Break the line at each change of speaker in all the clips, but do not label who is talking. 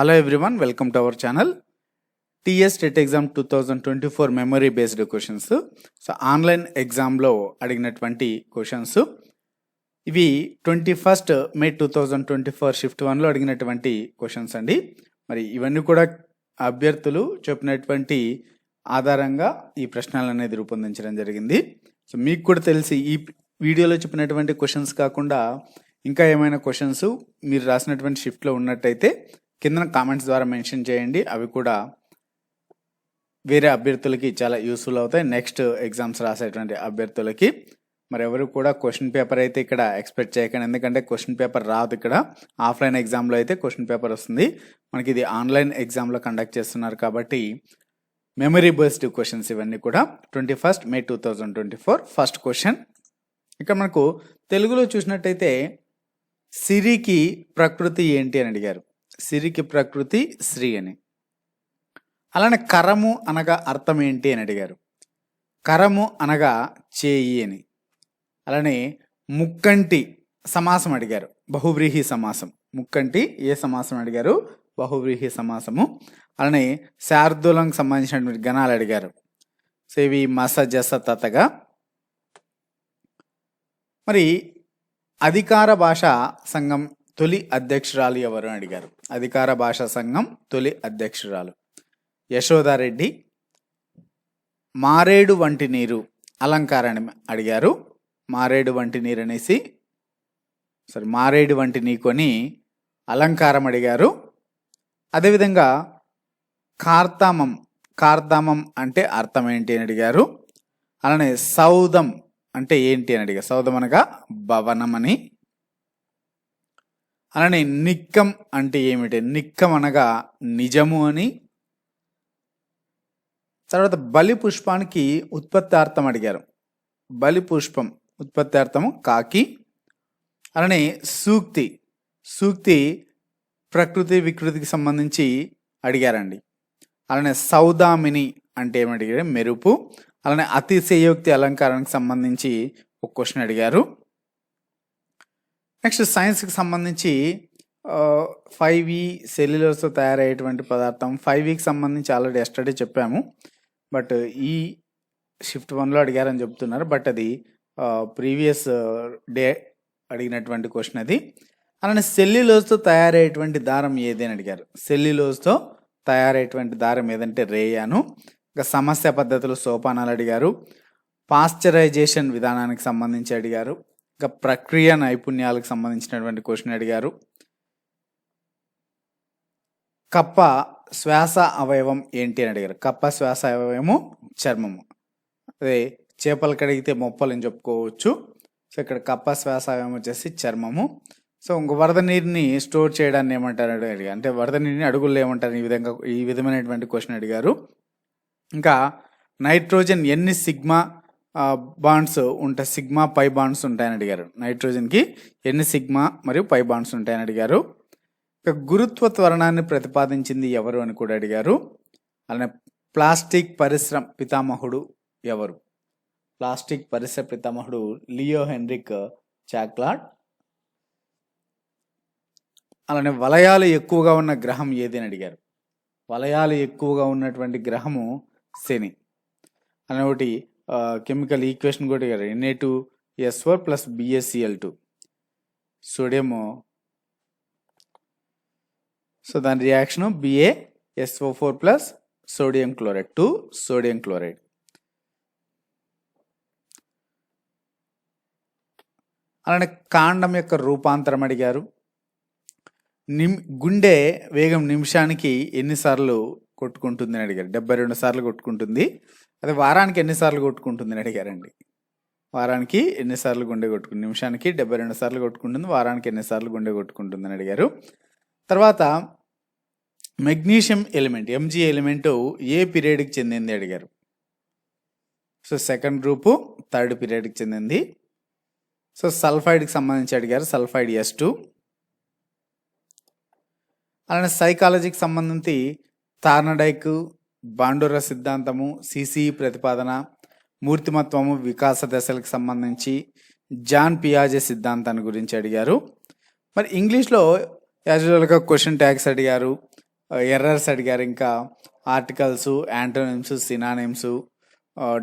Hello everyone, welcome to our channel. TS State Exam 2024 memory based questions. So online ఎగ్జామ్లో అడిగినటువంటి questions ఇవి 21st మే 2024 shift 1లో అడిగినటువంటి questions అండి. మరి ఇవన్నీ కూడా అభ్యర్థులు చెప్పినటువంటి ఆధారంగా ఈ ప్రశ్నలు అనేది రూపొందించడం జరిగింది. సో మీకు కూడా తెలిసి ఈ వీడియోలో చెప్పినటువంటి క్వశ్చన్స్ కాకుండా ఇంకా ఏమైనా క్వశ్చన్స్ మీరు రాసినటువంటి షిఫ్ట్లో ఉన్నట్టయితే కింద కామెంట్స్ ద్వారా మెన్షన్ చేయండి. అవి కూడా వేరే అభ్యర్థులకి చాలా యూస్ఫుల్ అవుతాయి, నెక్స్ట్ ఎగ్జామ్స్ రాసేటువంటి అభ్యర్థులకి. మరి ఎవరు కూడా క్వశ్చన్ పేపర్ అయితే ఇక్కడ ఎక్స్పెక్ట్ చేయకండి, ఎందుకంటే క్వశ్చన్ పేపర్ రాదు. ఇక్కడ ఆఫ్లైన్ ఎగ్జామ్లో అయితే క్వశ్చన్ పేపర్ వస్తుంది, మనకి ఇది ఆన్లైన్ ఎగ్జామ్లో కండక్ట్ చేస్తున్నారు కాబట్టి మెమరీ బేస్డ్ క్వశ్చన్స్ ఇవన్నీ కూడా. 21st మే 2024 ఫస్ట్ క్వశ్చన్. ఇక్కడ మనకు తెలుగులో చూసినట్టయితే సిరికి ప్రకృతి ఏంటి అని అడిగారు. సిరికి ప్రకృతి శ్రీ అని. అలానే కరము అనగా అర్థం ఏంటి అని అడిగారు. కరము అనగా చేయి అని. అలానే ముక్కంటి సమాసం అడిగారు, బహువ్రీహి సమాసం. ముక్కంటి ఏ సమాసం అడిగారు? బహువ్రీహి సమాసము. అలానే శార్దూలంకి సంబంధించినటువంటి గణాలు అడిగారు. సో ఇవి మస జస తతగా. మరి అధికార భాషా సంఘం తొలి అధ్యక్షురాలు ఎవరు అని అడిగారు. అధికార భాషా సంఘం తొలి అధ్యక్షురాలు యశోదారెడ్డి. మారేడు వంటి నీరు అలంకారాన్ని అడిగారు. మారేడు వంటి నీరు అనేసి మారేడు వంటి నీకొని అలంకారం అడిగారు. అదేవిధంగా కార్తామం, కార్తామం అంటే అర్థం ఏంటి అని అడిగారు. అలానే సౌదం అంటే ఏంటి అని అడిగారు. సౌదం అనగా భవనం అని. అలానే నిక్కం అంటే ఏమిటి? నిక్కం అనగా నిజము అని. తర్వాత బలి పుష్పానికి ఉత్పత్తార్థం అడిగారు. బలి పుష్పం ఉత్పత్తార్థము కాకి. అలానే సూక్తి, సూక్తి ప్రకృతి వికృతికి సంబంధించి అడిగారండి. అలానే సౌదామిని అంటే ఏమి అడిగారు? మెరుపు. అలానే అతిశయోక్తి అలంకారానికి సంబంధించి ఒక క్వశ్చన్ అడిగారు. నెక్స్ట్ సైన్స్కి సంబంధించి 5E సెల్యులోస్తో తయారయ్యేటువంటి పదార్థం. 5Eకి సంబంధించి ఆల్రెడీ ఎస్టర్డే చెప్పాము, బట్ ఈ షిఫ్ట్ 1లో అడిగారని చెప్తున్నారు. బట్ అది ప్రీవియస్ డే అడిగినటువంటి క్వశ్చన్ అది. అలానే సెల్యులోస్తో తయారయ్యేటువంటి దారం ఏది అని అడిగారు. సెల్యులోస్తో తయారయ్యేటువంటి దారం ఏదంటే రేయాను. ఇంకా సమస్య పద్ధతులు సోపానాలు అడిగారు. పాశ్చరైజేషన్ విధానానికి సంబంధించి అడిగారు. ఇంకా ప్రక్రియ నైపుణ్యాలకు సంబంధించినటువంటి క్వశ్చన్ అడిగారు. కప్ప శ్వాస అవయవం ఏంటి అని అడిగారు. కప్ప శ్వాస అవయవము చర్మము. అదే చేపలు కడిగితే మొప్పలు అని చెప్పుకోవచ్చు. సో ఇక్కడ కప్ప శ్వాస అవయవం వచ్చేసి చర్మము. సో ఇంక వరద నీరుని స్టోర్ చేయడాన్ని ఏమంటారు అడిగారు. అంటే వరద నీరుని అడుగుల్లో ఏమంటారు? ఈ విధమైనటువంటి క్వశ్చన్ అడిగారు. ఇంకా నైట్రోజన్ ఎన్ని సిగ్మా బాండ్స్ ఉంటాయి? సిగ్మా పై బాండ్స్ ఉంటాయని అడిగారు. నైట్రోజన్కి ఎన్ని సిగ్మా మరియు పై బాండ్స్ ఉంటాయని అడిగారు. ఇక గురుత్వ త్వరణాన్ని ప్రతిపాదించింది ఎవరు అని కూడా అడిగారు. అలానే ప్లాస్టిక్ పరిశ్రమ పితామహుడు ఎవరు? ప్లాస్టిక్ పరిశ్రమ పితామహుడు లియో హెన్రిక్ చాక్లాట్. అలానే వలయాలు ఎక్కువగా ఉన్న గ్రహం ఏది అని అడిగారు. వలయాలు ఎక్కువగా ఉన్నటువంటి గ్రహము శని. అలానే ఒకటి కెమికల్ ఈక్వేషన్ కూడా అడిగారు. Na2SO plus BaCl2 sodium. So దాని reaction BaSO4 plus sodium chloride 2 sodium chloride. అలానే కాండం యొక్క రూపాంతరం అడిగారు. గుండె వేగం నిమిషానికి ఎన్నిసార్లు కొట్టుకుంటుంది అని అడిగారు. 72 సార్లు కొట్టుకుంటుంది. అదే వారానికి ఎన్నిసార్లు కొట్టుకుంటుంది అని అడిగారండి. వారానికి ఎన్నిసార్లు గుండె కొట్టుకుంటుంది? నిమిషానికి 72 సార్లు కొట్టుకుంటుంది. వారానికి ఎన్నిసార్లు గుండె కొట్టుకుంటుంది అని అడిగారు. తర్వాత మెగ్నీషియం ఎలిమెంట్ Mg ఎలిమెంట్ ఏ పీరియడ్కి చెందింది అడిగారు. సో సెకండ్ గ్రూపు, థర్డ్ పీరియడ్కి చెందింది. సో సల్ఫైడ్కి సంబంధించి అడిగారు. Sulphide S2. అలానే సైకాలజీకి సంబంధించి తార్నడైక్, బాండోర సిద్ధాంతము, సిసి ప్రతిపాదన, మూర్తిమత్వము, వికాస దశలకు సంబంధించి జాన్ పియాజే సిద్ధాంతాన్ని గురించి అడిగారు. మరి ఇంగ్లీష్లో యాజువల్గా క్వశ్చన్ ట్యాగ్స్ అడిగారు. ఎర్రర్స్ అడిగారు, ఇంకా articles, antonyms, synonyms,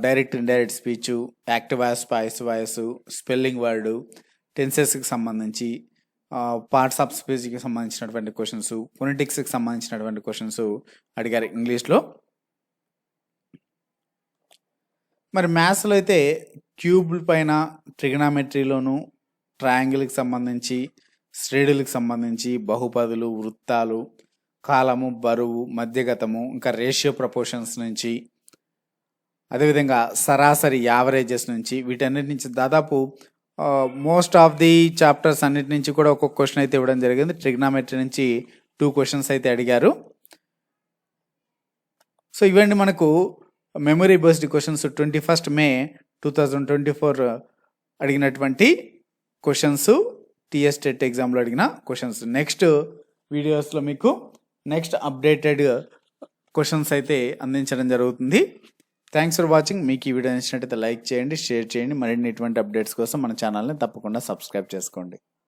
direct indirect speech, active voice, passive voice, spelling word, టెన్సెస్కి సంబంధించి, పార్ట్స్ ఆఫ్ స్పీచ్కి సంబంధించినటువంటి క్వశ్చన్స్, ఫొనెటిక్స్కి సంబంధించినటువంటి క్వశ్చన్స్ అడిగారు ఇంగ్లీష్లో. మరి మ్యాథ్స్లో అయితే క్యూబుల పైన ట్రిగనామెట్రీలోను, ట్రయాంగిల్కి సంబంధించి, శ్రేణులకు సంబంధించి, బహుపదులు, వృత్తాలు, కాలము, బరువు, మధ్యగతము, ఇంకా రేషియో ప్రపోర్షన్స్ నుంచి, అదేవిధంగా సరాసరి యావరేజెస్ నుంచి, వీటన్నిటి నుంచి దాదాపు మోస్ట్ ఆఫ్ ది చాప్టర్స్ అన్నిటి నుంచి కూడా ఒక్కొక్క క్వశ్చన్ అయితే ఇవ్వడం జరిగింది. ట్రిగ్నామెట్రీ నుంచి 2 క్వశ్చన్స్ అయితే అడిగారు. సో ఇవండి మనకు మెమరీ బేస్డ్ క్వశ్చన్స్ 21 మే 2024 అడిగినటువంటి క్వశ్చన్స్, టీఎస్ టెట్ ఎగ్జామ్లో అడిగిన క్వశ్చన్స్. నెక్స్ట్ వీడియోస్లో మీకు నెక్స్ట్ అప్డేటెడ్ క్వశ్చన్స్ అయితే అందించడం జరుగుతుంది. Thanks for watching. మీకు ఈ వీడియో నచ్చినట్టయితే లైక్ చేయండి, షేర్ చేయండి. మరిన్ని ఇటువంటి అప్డేట్స్ కోసం మన ఛానల్ని తప్పకుండా సబ్స్క్రైబ్ చేసుకోండి.